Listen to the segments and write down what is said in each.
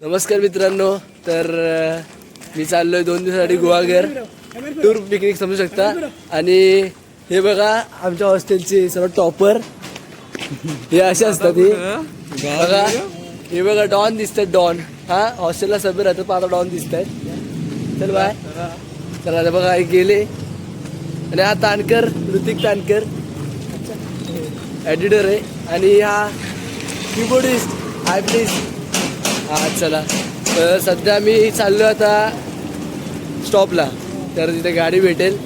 नमस्कार मित्रांनो. तर मी चाललोय 2 दिवसासाठी गोवाघर टूर पिकनिक समजू शकता. आणि हे बघा आमच्या हॉस्टेलचे सर्व टॉपर हे असे असतात. हे बघा, हे बघा डॉन दिसतात. डॉन हा हॉस्टेलला सभे राहतात पण आता डॉन दिसत आहेत. चल बाय. चला आता बघा हे गेले. आणि हा तानकर, ऋतिक तानकर एडिटर आहे. आणि हा कीबोर्डिस्ट हाय प्लीज. हा चला. तर सध्या मी चाललो आता स्टॉपला. तर तिथे गाडी भेटेल.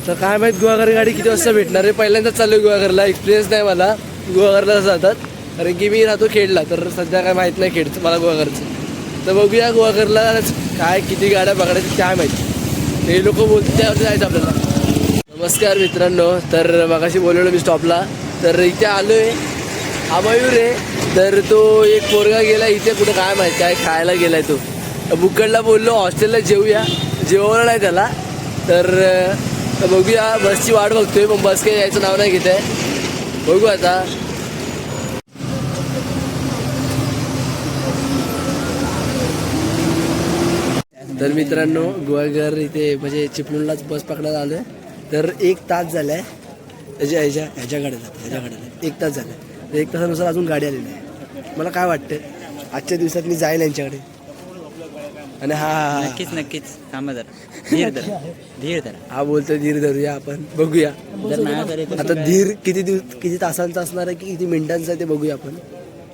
तर काय माहीत गुहागर गाडी किती वाजता भेटणार आहे. पहिल्यांदाच चाललो गुहागरला. एक्सपिरियन्स नाही मला गुहागरला जातात, कारण की मी राहतो खेडला. तर सध्या काय माहीत नाही खेडचं मला गुहागरचं. तर बघूया गुहागरला काय किती गाड्या पकडायच्या काय माहीत. हे लोक बोलतात त्यावरती जायचं आपल्याला. नमस्कार मित्रांनो. तर मगाशी बोलवलं मी स्टॉपला. तर इथे आलो आहे. हा मयूर आहे. तर तो एक पोरगा गेला इथे कुठं काय माहीत काय खायला गेलाय. तो बुक्कडला बोललो हॉस्टेलला जेवूया, जेवलं नाही त्याला. तर बघूया. बसची वाट बघतोय पण बस काही यायचं नाव नाही घेत आहे. बघू आता. तर मित्रांनो गुहागर इथे म्हणजे चिपळूणलाच बस पकडायला आलोय. तर 1 तास झालाय. ह्याच्याकडे 1 तास झालाय. 1 तासानुसार अजून गाडी आलेली आहे. मला काय वाटतं आजच्या दिवसात मी जाईल यांच्याकडे. आणि हा नक्कीच थांबा जरा. धीर धरा. हा बोलतोय धीर धरूया आपण. बघूया आता धीर किती तासांचा असणार आहे की किती मिनिटांचा आहे ते बघूया आपण.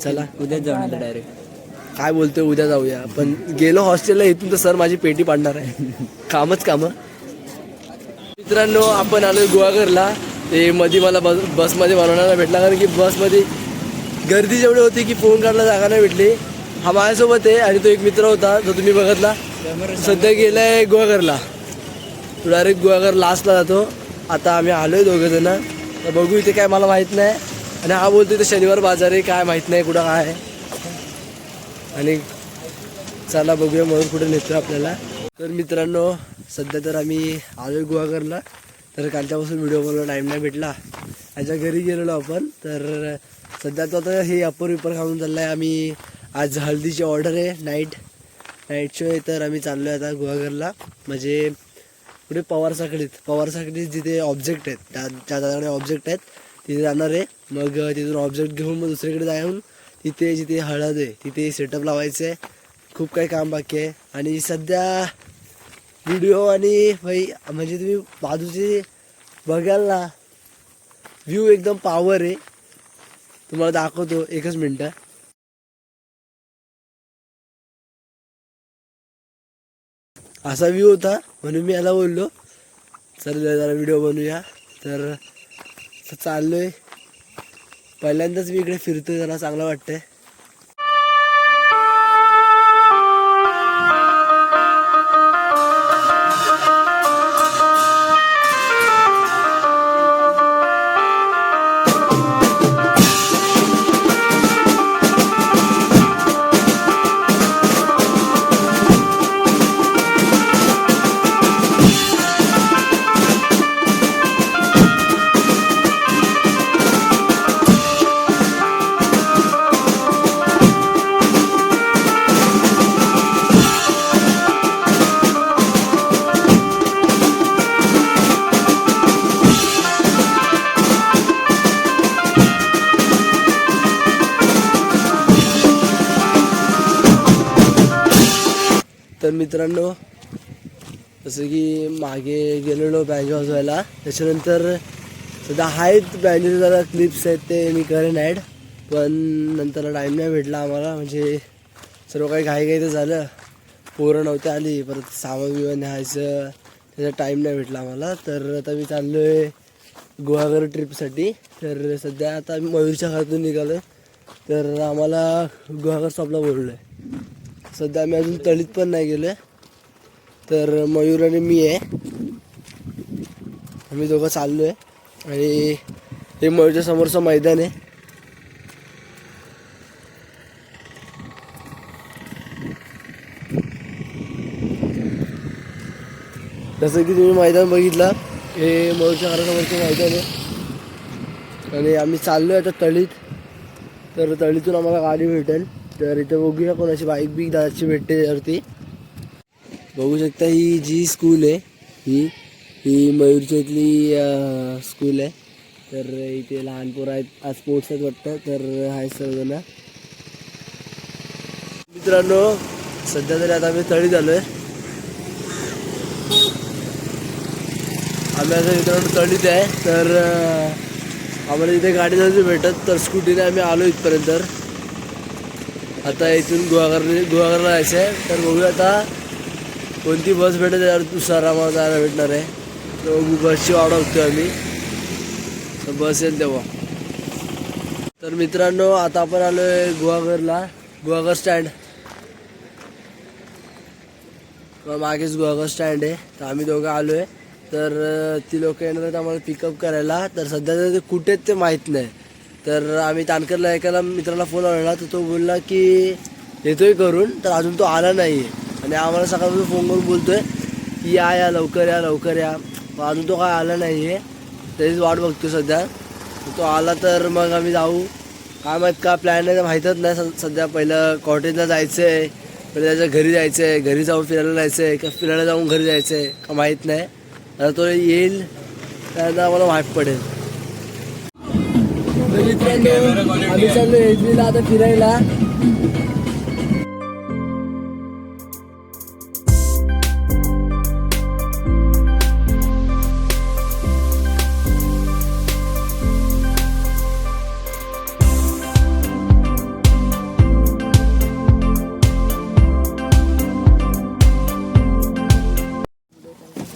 चला उद्याच जाऊन डायरेक्ट. काय बोलतोय उद्या जाऊया. पण गेलो हॉस्टेलला इथून तर सर माझी पेटी पाडणार आहे. कामं. मित्रांनो आपण आलोय गुहागरला. ते मध्ये मला बसमध्ये बनवण्याला भेटला, कारण की बसमध्ये गर्दी जेवढी होती की फोन काढला जागा नाही भेटली. हा माझ्यासोबत आहे आणि तो एक मित्र होता जो तुम्ही बघितला. सध्या गेलाय गुहागरला. तो डायरेक्ट गुहागर लास्टला जातो. आता आम्ही आलोय 2 जण. तर बघू इथे काय मला माहीत नाही. आणि हा बोलतो इथे शनिवार बाजार आहे काय माहीत नाही कुठं काय आहे. आणि चला बघूया म्हणून कुठे नेतो आपल्याला. तर मित्रांनो सध्या तर आम्ही आलोय गुहागरला. तर कालच्यापासून व्हिडिओ बनवायला टाईम नाही भेटला. याच्या घरी गेलेलो आपण. तर सध्या तो आता हे अप्पर खाऊन चाललं आहे. आम्ही आज हळदीची ऑर्डर आहे. नाईट शो आहे. तर आम्ही चाललो आहे आता गुहागरला. म्हणजे पुढे पवार साखळीत जिथे ऑब्जेक्ट आहेत ज्या जागाकडे ऑब्जेक्ट आहेत तिथे जाणार आहे. मग तिथून ऑब्जेक्ट घेऊन मग दुसरीकडे जाऊन तिथे जिथे हळद आहे तिथे सेटअप लावायचं आहे. खूप काही काम बाकी आहे. आणि सध्या व्हिडिओ आणि भाई म्हणजे तुम्ही बाजूचे बघाल ना व्ह्यू एकदम पॉवर आहे. तुम्हाला दाखवतो 1 मिनटं. असा व्ह्यू होता म्हणून मी याला बोललो चल जरा व्हिडिओ बनवूया. तर चाललोय. पहिल्यांदाच मी इकडे फिरतोय. जरा चांगलं वाटतंय. तर मित्रांनो जसं की मागे गेलेलो बँजो वाजवायला. त्याच्यानंतर सध्या आहेत बँजोचे जरा क्लिप्स आहेत ते मी करेन ॲड. पण नंतर टाईम नाही भेटला आम्हाला. म्हणजे सर्व काही घाईघाईचं झालं. पोरं नव्हते आली. परत सामान बिमान न्यायचं त्याचा टाईम नाही भेटला आम्हाला. तर आता मी चाललो आहे गुहागर ट्रिपसाठी. तर सध्या आता आम्ही मयूरच्या घरातून निघालो आहे. तर आम्हाला गुहागर स्टॉपला बोललो आहे. सध्या आम्ही अजून तळीत पण नाही गेलो आहे. तर मयूर आणि मी आहे. आम्ही दोघं चाललो आहे. आणि हे मयूरच्या समोरचं मैदान आहे. जसं की तुम्ही मैदान बघितलं हे मयूरच्या घरासमोरचं मैदान आहे. आणि आम्ही चाललो आहे आता तळीत. तर तळीतून आम्हाला गाडी भेटेल. तर इथं बघूया कोणाची बाईक बिक दादाची भेटते त्याच्यावरती. बघू शकता ही जी स्कूल आहे ही मयूरच्या इथली स्कूल आहे. तर इथे लहान पोरं आहेत, आज स्पोर्ट्स आहेत वाटतं. तर हाय सर्वजण. मित्रांनो सध्या तरी आता आम्ही तळीत आलो आहे. आम्ही आता मित्रांनो तळीत आहे. तर आम्हाला इथे गाडी नव्हती भेटत तर स्कूटीने आम्ही आलो इथपर्यंत. आता इथून गुहागरला जायचं आहे. तर बघूया आता कोणती बस भेटेल त्याच्यावर दुसरा आम्हाला जायला भेटणार आहे. तर बसची वाट बघतोय आम्ही. तर बस येईल तेव्हा. तर मित्रांनो आता आपण आलो आहे गुहागर स्टँड. मागेच गुहागर स्टँड आहे. तर आम्ही दोघं आलो आहे. तर ती लोक येणार आहेत आम्हाला पिकअप करायला. तर सध्या तर ते कुठे ते माहीत नाही. तर आम्ही तानकरला एकाला मित्राला फोन लावला तर तो बोलला की येतोय करून. तर अजून तो आला नाही आहे आणि आम्हाला सकाळपासून फोन करून बोलतोय की या लवकर या. पण अजून तो काय आला नाही आहे. त्याचीच वाट बघतो सध्या. तो आला तर मग आम्ही जाऊ. काय माहीत का प्लॅन आहे तर माहीतच नाही सध्या. पहिलं कॉटेजला जायचं आहे, पहिलं त्याच्या घरी जायचं आहे, घरी जाऊन फिरायला जायचं आहे का फिरायला जाऊन घरी जायचं आहे का माहीत नाही. आता तो येईल त्यानंतर आम्हाला माहीत पडेल. मित्रांनो आम्ही चाललो एजवीला आता फिरायला.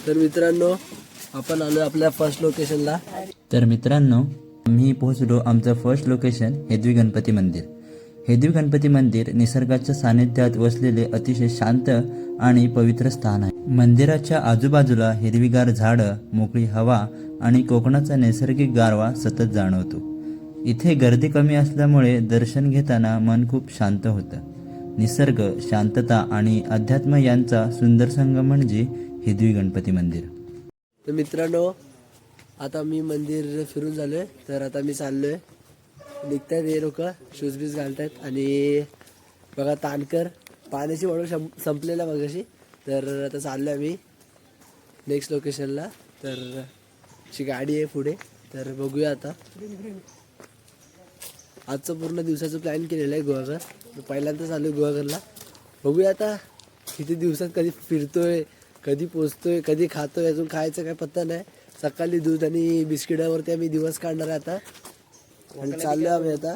तर मित्रांनो आपण आलो आपल्या फर्स्ट लोकेशनला. तर मित्रांनो आम्ही पोहोचलो आमचं फर्स्ट लोकेशन हेदवी गणपती मंदिर. हेदवी गणपती मंदिर निसर्गाच्या सानिध्यात वसलेले अतिशय शांत आणि पवित्र स्थान आहे. मंदिराच्या आजूबाजूला हिरवीगार झाडं, मोकळी हवा आणि कोकणाचा नैसर्गिक गारवा सतत जाणवतो. इथे गर्दी कमी असल्यामुळे दर्शन घेताना मन खूप शांत होतं. निसर्ग, शांतता आणि अध्यात्म यांचा सुंदर संगम म्हणजे हेदवी गणपती मंदिर. तर मित्रांनो आता मी मंदिर फिरून झालो आहे. तर आता मी चाललो आहे. निघतायत हे लोक शूज बीज घालतायत आणि बघा तानकर पाण्याची बॉटल संपलेला बघाशी. तर आता चाललो आहे आम्ही नेक्स्ट लोकेशनला. तर ची गाडी आहे पुढे. तर बघूया आता. आजचं पूर्ण दिवसाचं प्लॅन केलेलं आहे गुहागर. पहिल्यांदाच आलो आहे गुहागरला. बघूया आता किती दिवसात कधी फिरतोय, कधी पोचतोय, कधी खातोय. अजून खायचं काय पत्ता नाही. सकाळी दूध आणि बिस्किटावरती आम्ही दिवस काढणार आहे आता. आणि चाललो आम्ही आता.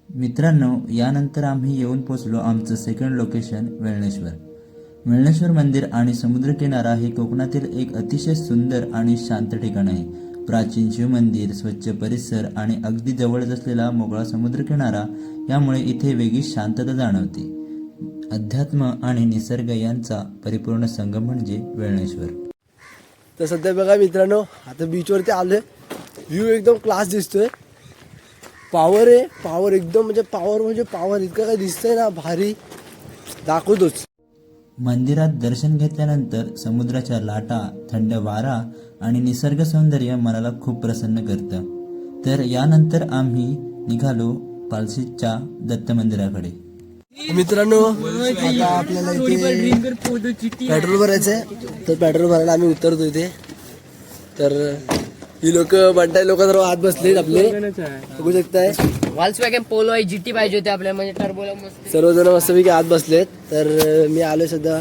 मित्रांनो यानंतर आम्ही येऊन पोचलो आमचं सेकंड लोकेशन वेळणेश्वर. वेळणेश्वर मंदिर आणि समुद्रकिनारा हे कोकणातील एक अतिशय सुंदर आणि शांत ठिकाण आहे. प्राचीन शिवमंदिर, स्वच्छ परिसर आणि अगदी जवळच असलेला मोकळा समुद्रकिनारा यामुळे इथे वेगळी शांतता जाणवते. अध्यात्म आणि निसर्ग यांचा परिपूर्ण संगम म्हणजे वेळणेश्वर. तर सध्या बघा मित्रांनो आता बीचवरती आलोय. व्ह्यू एकदम क्लास दिसतोय. पॉवर आहे, पॉवर एकदम म्हणजे पॉवर इतकं काय दिसतंय ना भारी. दाखवतोच. मंदिरात दर्शन घेतल्यानंतर समुद्राच्या लाटा, थंड वारा आणि निसर्ग सौंदर्य मनाला खूप प्रसन्न करतं. तर यानंतर आम्ही निघालो पालशीच्या दत्त मंदिराकडे. मित्रांनो आता आपल्याला इथे पेट्रोल भरायचं आहे. तर पेट्रोल भरायला आम्ही उतरतो इथे. तर ही लोक बंटाई लोक तर आत बसलेत आपले बघू शकताय. वॉल्क्सवॅगन पोलो आहे, जीटी पाहिजे होते आपल्याला म्हणजे टर्बोला मस्त. सर्वजण मस्तपैकी आत बसलेत. तर मी आलोय सध्या.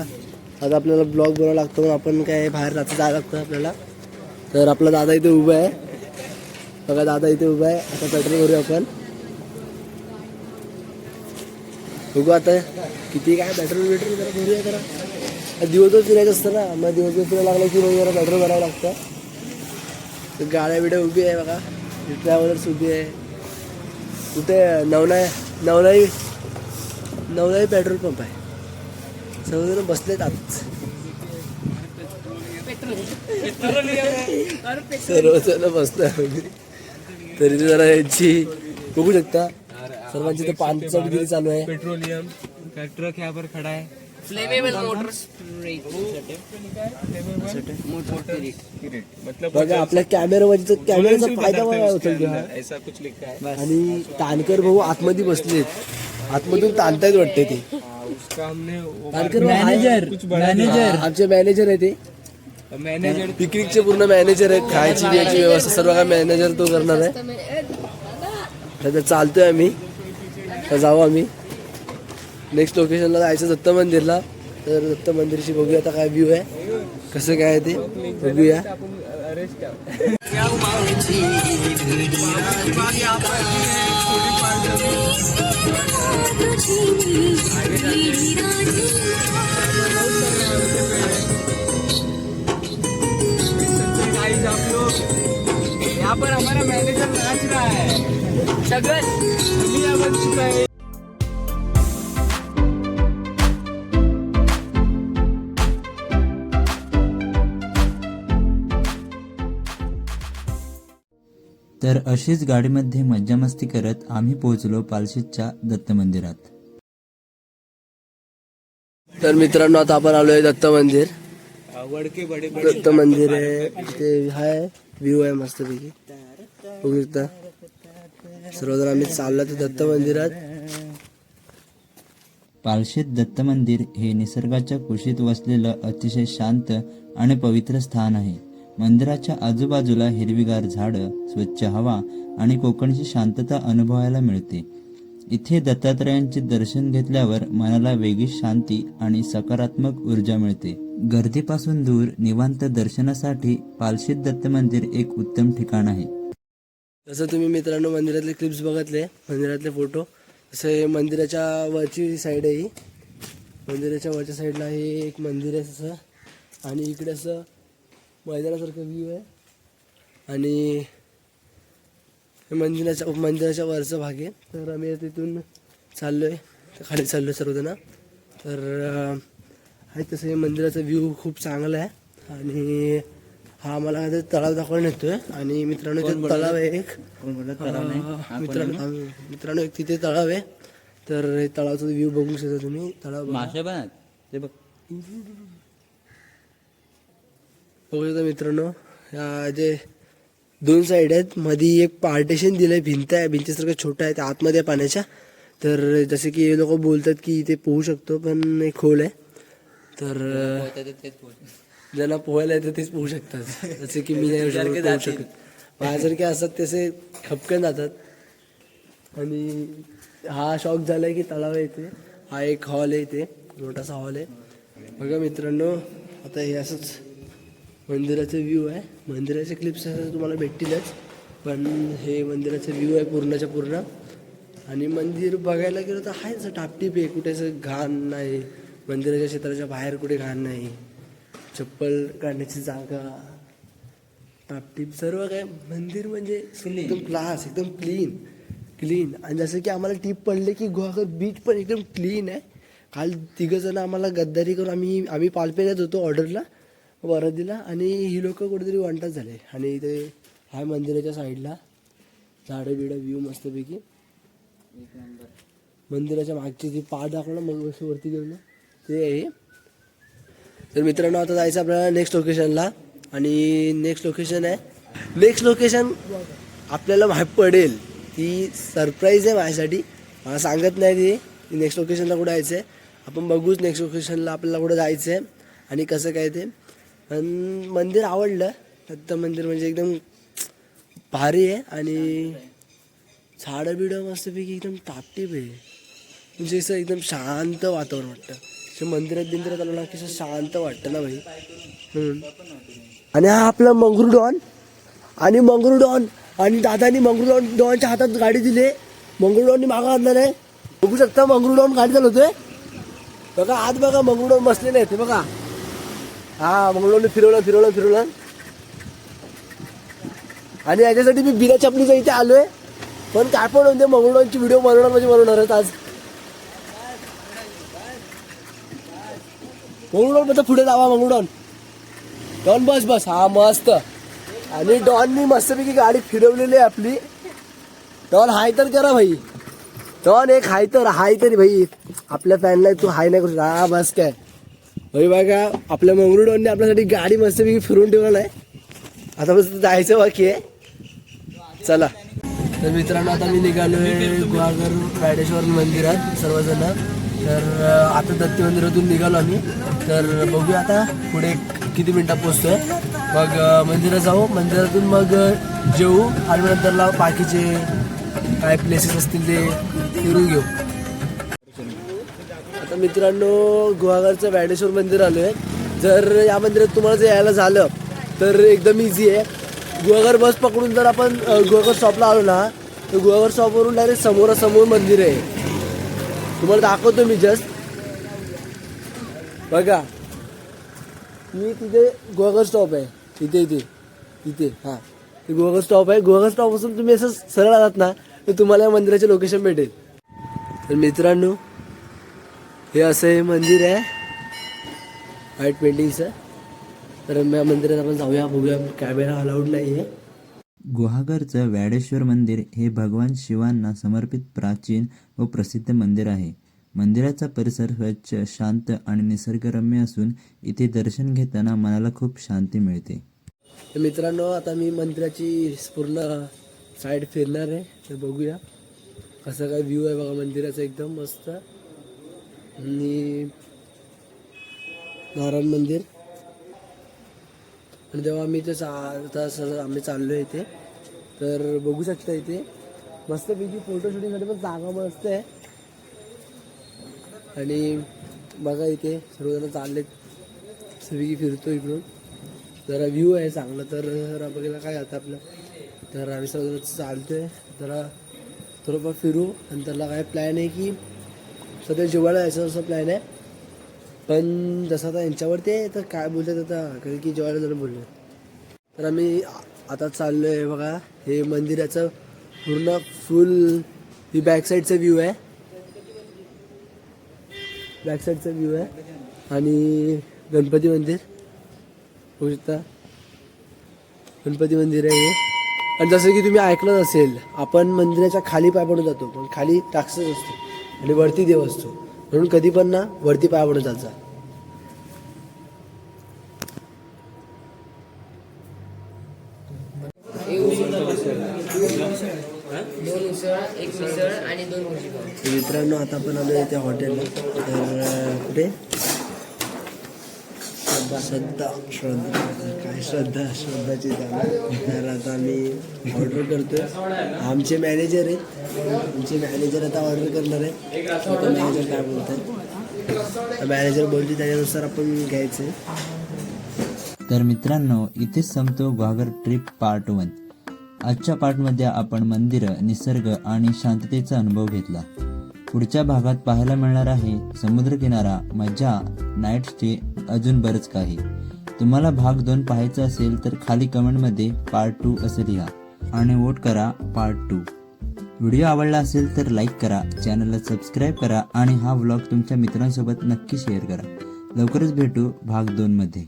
आता आपल्याला ब्लॉग बनवावा लागतो. मग आपण काय बाहेर रात्री जायला लागतं आपल्याला. तर आपला दादा इथे उभा आहे बघा. दादा इथे उभा आहे. आता पेट्रोल भरूया आपण. बघू आता किती काय पेट्रोल जरा भरूया. जरा दिवसभर फिरायचं असतं ना. मग दिवसभर फिरायला लागलं की मग जरा पेट्रोल भरावं लागतं. गाड्या बिड्या उभी आहे बघा. ट्रॅव्हलर्स उभी आहे. कुठे नवलाई पेट्रोल पंप आहे. सर्वजण बसलेत आत. सर्वजण बसतोय आम्ही. तरी जरा यांची बघू शकता सर्वांची तर पानचटगिरी चालू आहे. पेट्रोलियम का ट्रक यहाँ पर खड़ा है. फ्लेमेबल मोटर मतलब बघा आपल्या कॅमेराचा फायदा मला होतो ऐसा कुछ लिखा है. आणि तानकर भाऊ आतमध्ये बसलेत. आतमधून ताणतायत वाटते ते. उसका हमने तानकर मॅनेजर आमचे मॅनेजर आहे ते. मैनेजर पिकनिकचे पूर्ण मॅनेजर आहेत. खायची बियाची व्यवस्था सर्व काय मॅनेजर तो करणार आहे. आता चालतोय आम्ही. आता जाऊ आम्ही नेक्स्ट लोकेशनला जायचं दत्त मंदिरला. तर दत्त मंदिरची बघूया आता काय व्ह्यू आहे कसं काय आहे ते बघूया. आप लोग यहाँ पर हमारा मैनेजर नाच रहा है. सगळं दुनिया बन चुका है. तर अशीच गाडीमध्ये मज्जा मस्ती करत आम्ही पोहोचलो पालशीच्या दत्त मंदिरात. तर मित्रांनो आता आपण आलोय दत्त मंदिर. वडके बडे दत्त मंदिर आहे इथे. हाय व्ह्यू आहे मस्तपैकी बघू शकता. सर्वजण आम्ही चाललो तर दत्त मंदिरात. पालशीत दत्त मंदिर हे निसर्गाच्या कुशीत वसलेलं अतिशय शांत आणि पवित्र स्थान आहे. मंदिराच्या आजूबाजूला हिरवीगार झाडं, स्वच्छ हवा आणि कोकणची शांतता अनुभवायला मिळते. इथे दत्तात्रयांचे दर्शन घेतल्यावर मनाला वेगळी शांती आणि सकारात्मक ऊर्जा मिळते. गर्दीपासून दूर निवांत दर्शनासाठी पालशीत दत्त मंदिर एक उत्तम ठिकाण आहे. जसं तुम्ही मित्रांनो मंदिरातले क्लिप्स बघितले, मंदिरातले फोटो, तसं हे मंदिराच्या वरची साईड आहे. ही मंदिराच्या वरच्या साईडला हे एक मंदिर आहे तसं. आणि इकडे असं मैदानासारखं व्ह्यू आहे. आणि मंदिराच्या वरचा भाग आहे. तर आम्ही तिथून चाललोय खाली चाललोय सर्वजण. तर आहे तसं हे मंदिराचा व्ह्यू खूप चांगला आहे. आणि हा आम्हाला आता तलाव दाखवायला नेतोय. आणि मित्रांनो तिथे तलाव आहे एक. मित्रांनो एक तिथे तलाव आहे. तर हे तलावाचा व्ह्यू बघू शकता तुम्ही. तलाव बघू शकता मित्रांनो. या जे दोन साईड आहेत, मध्ये एक पार्टिशन दिलंय, भिंत आहे, भिंतीसारखं छोटं आहे, त्या आतमध्ये पाण्याच्या. तर जसे की लोक बोलतात की इथे पोहू शकतो, पण एक खोल आहे. तर ज्यांना पोहायला येतं तेच पोहू शकतात. जसे की मी नाही पोहू शकत. माझ्यासारखे असतात तसे खपकन जातात. आणि हा शॉक झालाय की तलाव आहे इथे. हा एक हॉल आहे इथे, मोठासा हॉल आहे. बघा मित्रांनो आता हे असंच मंदिराचं व्ह्यू आहे. मंदिराचे क्लिप्स तुम्हाला भेटतीलच, पण हे मंदिराचं व्ह्यू आहे पूर्णच्या पूर्ण. आणि मंदिर बघायला गेलं तर आहे असं टापटीप आहे. कुठे असं घाण नाही. मंदिराच्या क्षेत्राच्या बाहेर कुठे घाण नाही. चप्पल काढण्याची जागा, टापटीप सर्व काय. मंदिर म्हणजे एकदम क्लास, एकदम क्लीन. आणि जसं की आम्हाला टीप पडले की गुहागर बीच पण एकदम क्लीन आहे. काल तिघंजण आम्हाला गद्दारी करून आम्ही पालपेल्यात होतो ऑर्डरला वरदीला. आणि ही लोक कुठेतरी वंटाच झाले. आणि इथे ह्या मंदिराच्या साईडला झाडं बिडं व्ह्यू मस्तपैकी. मंदिराच्या मागची ती पाठ दाखवलं मग वरती गेलो ते आहे. तर मित्रांनो आता जायचं आपल्याला नेक्स्ट लोकेशनला. आणि नेक्स्ट लोकेशन आपल्याला माहीत पडेल. ती सरप्राईज आहे माझ्यासाठी, मला सांगत नाही ती नेक्स्ट लोकेशनला कुठं जायचं आहे. आपण बघूच नेक्स्ट लोकेशनला आपल्याला कुठं जायचं आहे आणि कसं काय ते. पण मंदिर आवडलं. दत्त मंदिर म्हणजे एकदम भारी आहे. आणि झाडं बिडं मस्तपैकी एकदम टापटीप आहे. म्हणजे असं एकदम शांत वातावरण वाटतं. मंदिरात आलो ना की असं शांत वाटतं ना भाई. आणि हा आपला मंगरू डॉन आणि दादानी मंगरू डॉनच्या हातात गाडी दिली. मंगरू डॉननी मागं आणणार आहे. बघू शकता मंगरू डॉन गाडी चालवतोय. बघा आत बघा मंगरू डॉन बसलेले आहेत बघा. हा मंगरू डॉनने फिरवलं. आणि याच्यासाठी मी बिना चपलीचा इथे आलोय. पण काय पण होते मंगरू डॉनची व्हिडिओ बनवणारच आज. मंगरू डॉन पुढे जावा. मंगरू डॉन डॉन बस बस, हा मस्त. आणि डॉननी मस्तपैकी गाडी फिरवलेली आहे आपली. डॉन हाय तर करा भाई, डॉन एक हाय तरी भाई. आपल्या फॅनला तू हाय नाही करू शकत. हा बस काय भाई. बघा आपल्या मंगरू डॉनने आपल्यासाठी गाडी मस्तपैकी फिरवून ठेवलेलं आहे. आता बस जायचं बाकी आहे. चला तर मित्रांनो, आता मी निघालोय गुहागर रायडेश्वर मंदिरात सर्वजण. तर आता दत्त मंदिरातून निघालो आम्ही. तर बघूया आता पुढे किती मिनिटात पोहोचतोय. मग मंदिरात जाऊ, मंदिरातून मग जेवू आणि नंतरला बाकीचे काय प्लेसेस असतील ते फिरून घेऊ. आता मित्रांनो गुहागरचं रायडेश्वर मंदिर आलोय. जर या मंदिरात तुम्हाला जर यायला झालं तर एकदम इझी आहे. गुहागर बस पकडून जर आपण गुहागर स्टॉपला आलो ना, तर गुहागर स्टॉपवरून डायरेक्ट समोरासमोर मंदिर आहे. तुम्हाला दाखवतो मी जस्ट. बघा मी तिथे गुहागर स्टॉप आहे, तिथे हां ते गुहागर स्टॉप आहे. गुहागर स्टॉपपासून तुम्ही असं सरळ आलात ना तर तुम्हाला या मंदिराचे लोकेशन भेटेल. तर मित्रांनो हे असं हे मंदिर आहे व्हाईट पेंटिंगचं. तर या मंदिरात आपण जाऊया, बघूया. कॅमेरा अलाउड नाही आहे. गुहागरचं व्याडेश्वर मंदिर हे भगवान शिवांना समर्पित प्राचीन व प्रसिद्ध मंदिर आहे. मंदिराचा परिसर स्वच्छ, शांत आणि निसर्गरम्य असून इथे दर्शन घेताना मनाला खूप शांती मिळते. तर मित्रांनो आता मी मंदिराची पूर्ण साईड फिरणार आहे. तर बघूया कसं काय व्ह्यू आहे बघा मंदिराचा, एकदम मस्त. आणि नारायण मंदिर. आणि जेव्हा आम्ही इथे आता आम्ही चाललो आहे इथे, तर बघू शकता इथे मस्तपैकी फोटो शूटिंगसाठी पण जागा मस्त आहे. आणि बघा इथे सर्वजण चाललेत, सगळी फिरतो इकडून. जरा व्ह्यू आहे चांगला. तर जरा बघायला काय आता आपलं. तर आम्ही सर्वजण चालतोय, जरा थोडंफार फिरू. आणि त्याला काय प्लॅन आहे की सध्या जेवायला यायचं असं प्लॅन आहे. पण जसं आता यांच्यावरती आहे तर काय बोलतात आता, कारण की जेवायला जरा बोलले. तर आम्ही आता चाललो आहे बघा. हे मंदिराचं पूर्ण फुल ही बॅकसाईडचा व्ह्यू आहे, बॅकसाईडचा व्ह्यू आहे. आणि गणपती मंदिर होऊ शकता, गणपती मंदिर आहे हे. आणि जसं की तुम्ही ऐकलं असेल, आपण मंदिराच्या खाली पाय पडून जातो, पण खाली टाकसच असतो आणि वरती देव असतो. म्हणून कधी पण ना वरती पाय पडून जायचा. दोन उसळ, एक मिसळ आणि 2 भजी पाव. मित्रांनो आता आपण आलो त्या हॉटेलला. तर कुठे श्रद्धाची जागा. तर आता आम्ही ऑर्डर करतोय. आमचे मॅनेजर आता ऑर्डर करणार आहे. आता मॅनेजर काय बोलतात, मॅनेजर बोलते त्याच्यानुसार आपण घ्यायचं. तर मित्रांनो इथेच संपतो गुहागर ट्रिप पार्ट 1. आजच्या पार्टमध्ये आपण मंदिरं, निसर्ग आणि शांततेचा अनुभव घेतला. पुढच्या भागात पाहायला मिळणार आहे समुद्रकिनारा, मजा, नाईट स्टे, अजून बरंच काही. तुम्हाला भाग 2 पाहायचा असेल तर खाली कमेंटमध्ये पार्ट 2 असं लिहा आणि वोट करा पार्ट 2. व्हिडिओ आवडला असेल तर लाईक करा, चॅनलला सबस्क्राईब करा आणि हा व्लॉग तुमच्या मित्रांसोबत नक्की शेअर करा. लवकरच भेटू भाग 2 मध्ये.